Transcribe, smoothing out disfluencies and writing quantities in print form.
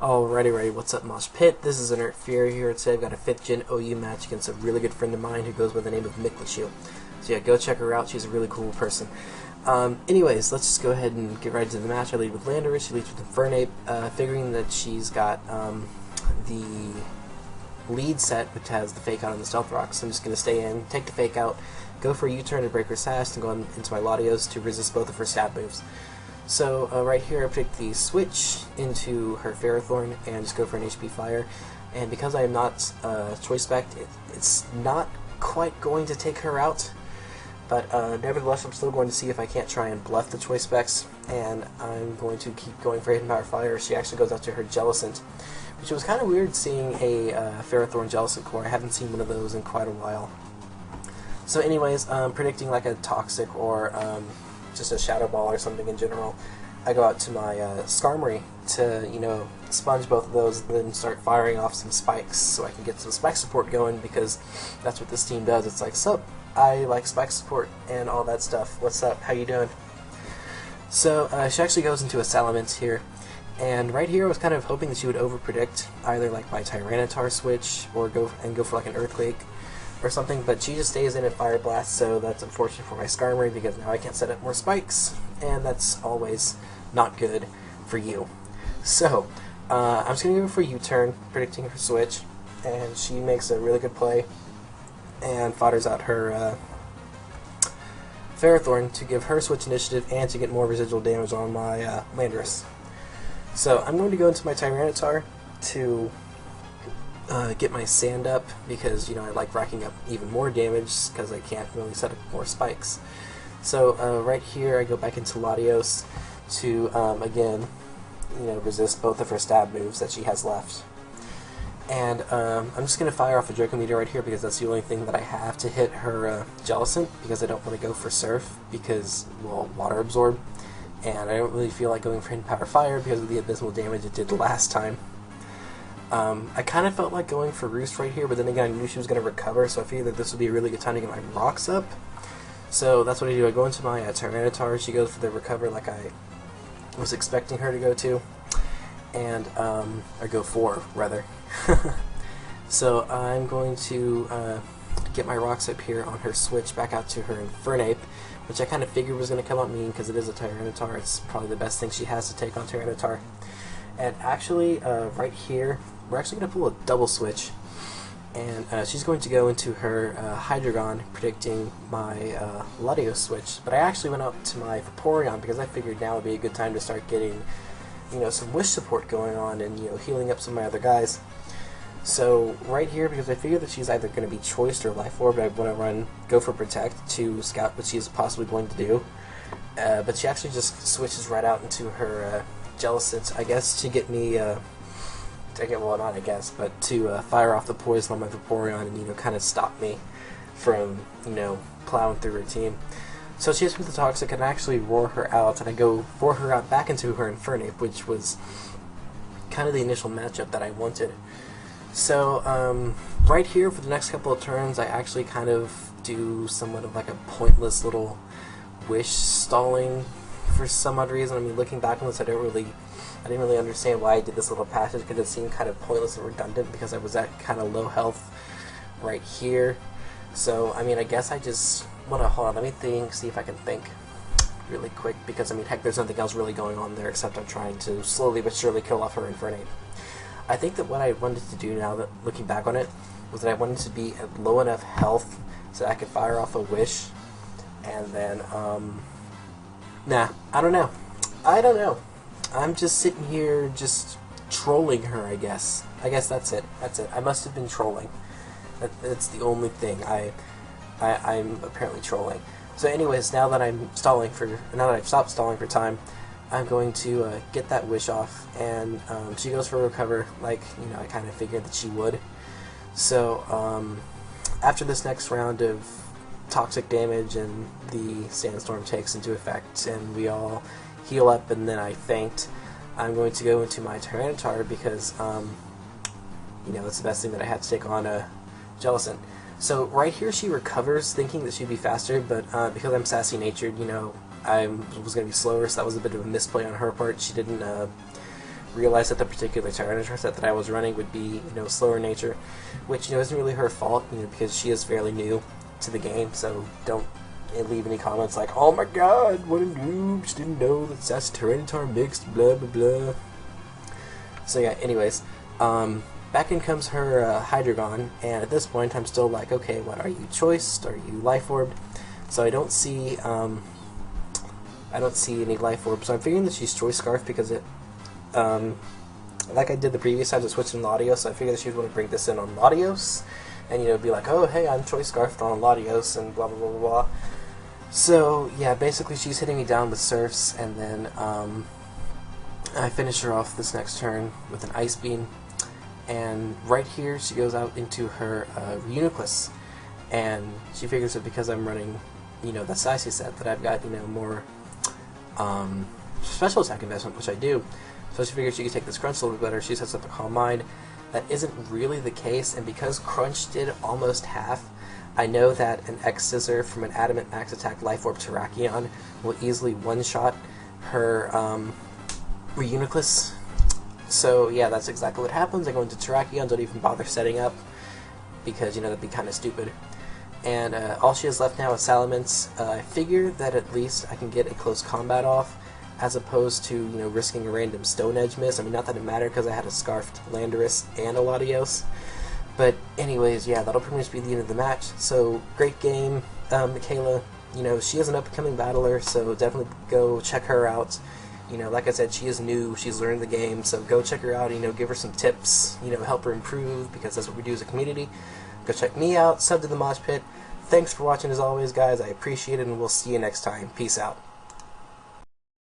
Alrighty, what's up, MoshPit? This is InertFury here. Today I've got a 5th Gen OU match against a really good friend of mine who goes by the name of Mklachu. So yeah, go check her out. She's a really cool person. Anyways, let's just go ahead and get right into the match. I lead with Landorus, she leads with Infernape, figuring that she's got the lead set, which has the fake out and the stealth rock. So I'm just going to stay in, take the fake out, go for a U-turn to break her sash, and go on into my Latios to resist both of her stab moves. So right here I pick the switch into her Ferrothorn and just go for an HP fire. And because I am not choice spec, it's not quite going to take her out. But nevertheless, I'm still going to see if I can't try and bluff the choice specs. And I'm going to keep going for Hidden Power Fire. She actually goes out to her Jellicent, which was kind of weird seeing a Ferrothorn Jellicent core. I haven't seen one of those in quite a while. So anyways, predicting like a Toxic or just a Shadow Ball or something in general, I go out to my Skarmory to, sponge both of those and then start firing off some spikes so I can get some spike support going, because that's what this team does. It's like, sup, I like spike support and all that stuff. What's up? How you doing? So she actually goes into a Salamence here, and right here I was kind of hoping that she would overpredict either like my Tyranitar switch or go for like an Earthquake or something, but she just stays in at Fire Blast, so that's unfortunate for my Skarmory because now I can't set up more spikes, and that's always not good for you. So I'm just going to go for a U-turn, predicting her switch, and she makes a really good play and fodders out her Ferrothorn to give her switch initiative and to get more residual damage on my Landorus. So I'm going to go into my Tyranitar to get my sand up, because I like racking up even more damage because I can't really set up more spikes. So right here I go back into Latios to again resist both of her stab moves that she has left. And I'm just going to fire off a Draco Meteor right here because that's the only thing that I have to hit her Jellicent, because I don't want to go for Surf because, well, Water Absorb, and I don't really feel like going for Hidden Power Fire because of the abysmal damage it did last time. I kind of felt like going for Roost right here, but then again I knew she was going to recover, so I figured that this would be a really good time to get my rocks up. So that's what I do. I go into my Tyranitar, she goes for the recover like I was expecting her to go to, and or go for, rather. So I'm going to get my rocks up here on her switch back out to her Infernape, which I kind of figured was going to come out mean because it is a Tyranitar. It's probably the best thing she has to take on Tyranitar. And actually, right here, we're actually going to pull a double switch, and she's going to go into her Hydreigon, predicting my Latios switch. But I actually went up to my Vaporeon because I figured now would be a good time to start getting, some wish support going on and, healing up some of my other guys. So right here, because I figured that she's either going to be choiced or Life Orb, I want to go for Protect to scout what she's possibly going to do. But she actually just switches right out into her Jellicent, I guess, to get me, well, not I guess, but to fire off the poison on my Vaporeon and, kind of stop me from, plowing through her team. So she hits with the Toxic, and I actually roar her out, and I go roar her out back into her Infernape, which was kind of the initial matchup that I wanted. So, right here, for the next couple of turns, I actually kind of do somewhat of like a pointless little wish stalling for some odd reason. I mean, looking back on this, I didn't really understand why I did this little passage, because it seemed kind of pointless and redundant because I was at kind of low health right here. So, I mean, I guess I just want to, hold on, let me think, see if I can think really quick, because, I mean, heck, there's nothing else really going on there except I'm trying to slowly but surely kill off her Infernape. I think that what I wanted to do now, that looking back on it, was that I wanted to be at low enough health so that I could fire off a wish, and then, nah, I don't know. I'm just sitting here just trolling her, I guess. I guess that's it. I must have been trolling. That's the only thing. I'm apparently trolling. So anyways, now that I've stopped stalling for time, I'm going to get that wish off, and she goes for a recover, like, I kind of figured that she would. So after this next round of toxic damage and the sandstorm takes into effect and we all heal up and then I faint, I'm going to go into my Tyranitar because it's the best thing that I have to take on a Jellicent. So right here she recovers, thinking that she'd be faster, but because I'm sassy natured, I was going to be slower, so that was a bit of a misplay on her part. She didn't realized that the particular Tyranitar set that I was running would be, slower in nature, which, isn't really her fault, because she is fairly new to the game, so don't leave any comments like, oh my god, what a noob, just didn't know that's Tyranitar mixed, blah blah blah. So yeah, anyways, back in comes her Hydreigon, and at this point I'm still like, okay, what, are you choiced, are you Life Orbed? So I don't see any Life Orbs, so I'm figuring that she's Choice Scarf because it, like I did the previous times, I switched in Latios, so I figured that she was going to bring this in on Latios, and, be like, oh, hey, I'm Choice Scarfed on Latios, and blah, blah, blah, blah, blah. So, yeah, basically she's hitting me down with Surfs, and then, I finish her off this next turn with an Ice Beam, and right here she goes out into her, Reuniclus, and she figures that because I'm running, the Sassy set, that I've got, more, special attack investment, which I do. So she figures she could take this Crunch a little bit better. She sets up a Calm Mind. That isn't really the case, and because Crunch did almost half, I know that an X-Scissor from an Adamant Max Attack Life Orb Terrakion will easily one-shot her Reuniclus. So yeah, that's exactly what happens. I go into Terrakion, don't even bother setting up, because, that'd be kind of stupid. And all she has left now is Salamence. I figure that at least I can get a close combat off, as opposed to, risking a random Stone Edge miss. I mean, not that it mattered, because I had a Scarfed Landorus and a Latios. But anyways, yeah, that'll pretty much be the end of the match. So, great game. Michaela, she is an up-and-coming battler, so definitely go check her out. Like I said, she is new, she's learned the game, so go check her out, give her some tips, help her improve, because that's what we do as a community. Go check me out, sub to the MoshPit. Thanks for watching as always, guys. I appreciate it, and we'll see you next time. Peace out.